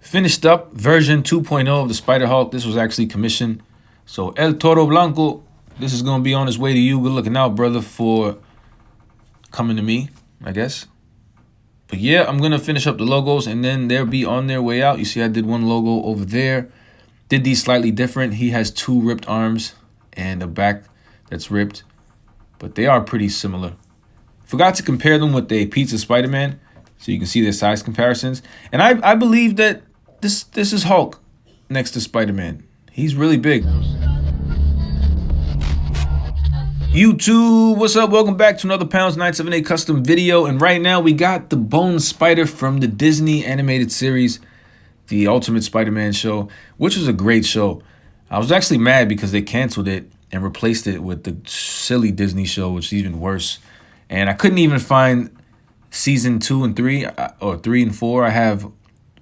Finished up version 2.0 of the Spider-Hulk. This was actually commissioned. So El Toro Blanco, this is going to be on its way to you. Good looking out, brother, for coming to me, I guess. But yeah, I'm going to finish up the logos and then they'll be on their way out. You see I did one logo over there. Did these slightly different. He has 2 ripped arms and a back that's ripped. But they are pretty similar. Forgot to compare them with a Pizza Spider-Man, so you can see their size comparisons. And I believe that this is Hulk next to Spider-Man. He's really big. YouTube, what's up? Welcome back to another Pounds 978 custom video. And right now we got the Bone Spider from the Disney animated series, the Ultimate Spider-Man show, which was a great show. I was actually mad because they canceled it and replaced it with the silly Disney show, which is even worse. And I couldn't even find season 2 and 3 or 3 and 4. I have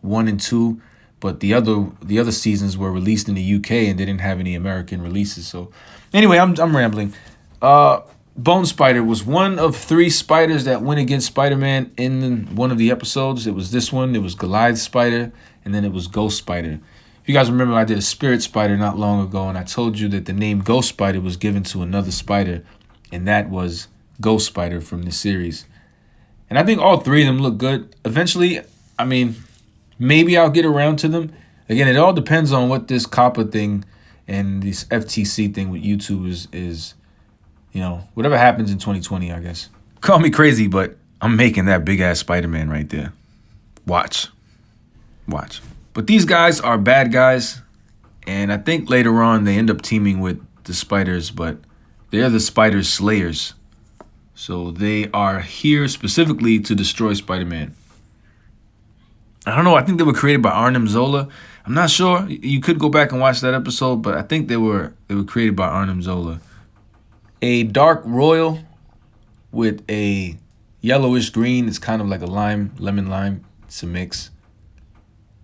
1 and 2, but the other seasons were released in the UK and they didn't have any American releases. So anyway, I'm rambling. Bone Spider was one of 3 spiders that went against Spider-Man in one of the episodes. It was this one, it was Goliath Spider, and then it was Ghost Spider. If you guys remember, I did a Spirit Spider not long ago, and I told you that the name Ghost Spider was given to another spider, and that was Ghost Spider from the series. And I think all 3 of them look good. Eventually, I mean, maybe I'll get around to them. Again, it all depends on what this COPPA thing and this FTC thing with YouTube is, you know, whatever happens in 2020, I guess. Call me crazy, but I'm making that big-ass Spider-Man right there. Watch. But these guys are bad guys, and I think later on they end up teaming with the spiders, but they're the spider slayers. So they are here specifically to destroy Spider-Man. I don't know, I think they were created by Arnim Zola. I'm not sure. You could go back and watch that episode, but I think they were created by Arnim Zola. A dark royal with a yellowish green. It's kind of like a lemon lime. It's a mix.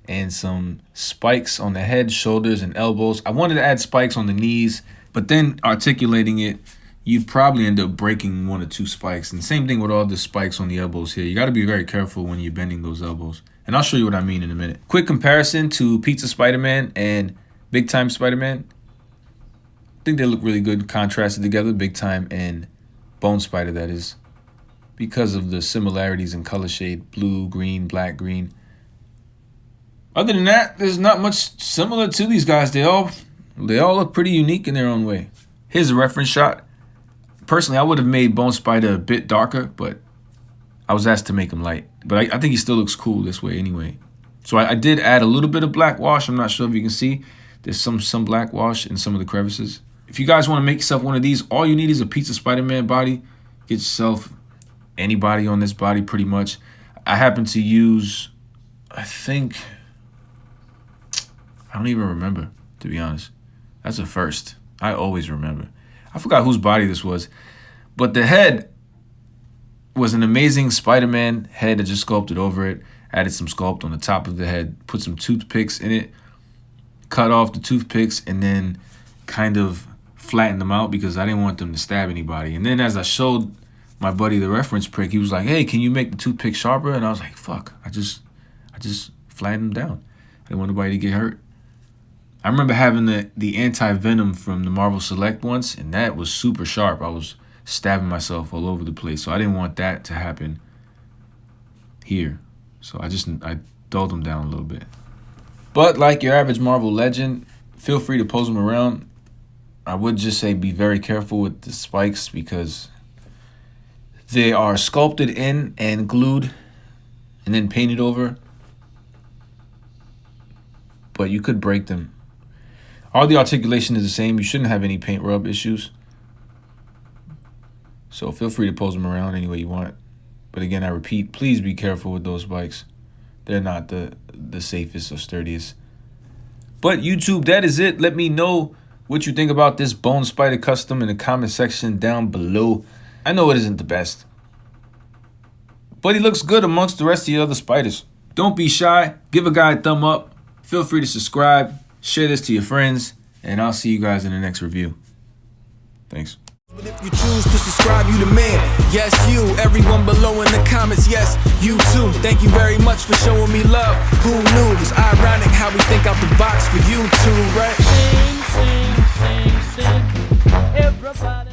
And some spikes on the head, shoulders, and elbows. I wanted to add spikes on the knees, but then articulating it, you'd probably end up breaking 1 or 2 spikes. And same thing with all the spikes on the elbows here. You got to be very careful when you're bending those elbows. And I'll show you what I mean in a minute. Quick comparison to Pizza Spider-Man and Big Time Spider-Man. I think they look really good contrasted together, Big Time and Bone Spider, that is, because of the similarities in color shade, blue, green, black, green. Other than that, there's not much similar to these guys. They all look pretty unique in their own way. Here's a reference shot. Personally, I would have made Bone Spider a bit darker, but I was asked to make him light. But I think he still looks cool this way anyway. So I did add a little bit of black wash. I'm not sure if you can see. There's some black wash in some of the crevices. If you guys want to make yourself one of these, all you need is a Pizza Spider-Man body. Get yourself any body on this body pretty much. I happen to use, I don't even remember, to be honest. That's a first. I always remember. I forgot whose body this was. But the head was an amazing Spider-Man head. I just sculpted over it. Added some sculpt on the top of the head. Put some toothpicks in it. Cut off the toothpicks and then kind of flattened them out because I didn't want them to stab anybody. And then as I showed my buddy the reference prick, he was like, hey, can you make the toothpick sharper? And I was like, fuck, I just flattened them down. I didn't want nobody to get hurt. I remember having the anti-venom from the Marvel Select once, and that was super sharp. I was stabbing myself all over the place, so I didn't want that to happen here. So I dulled them down a little bit. But like your average Marvel legend, feel free to pose them around. I would just say be very careful with the spikes because they are sculpted in and glued and then painted over. But you could break them. All the articulation is the same. You shouldn't have any paint rub issues. So feel free to pose them around any way you want. But again, I repeat, please be careful with those spikes. They're not the safest or sturdiest. But YouTube, that is it. Let me know what you think about this Bone Spider custom in the comment section down below. I know it isn't the best, but he looks good amongst the rest of the other spiders. Don't be shy. Give a guy a thumb up. Feel free to subscribe. Share this to your friends. And I'll see you guys in the next review. Thanks. But if you choose to subscribe, you the man. Yes, you. Everyone below in the comments, yes, you too. Thank you very much for showing me love. Who knew? It's ironic. how we think out the box for you too, right? Sing, sing, sing, sing. Everybody.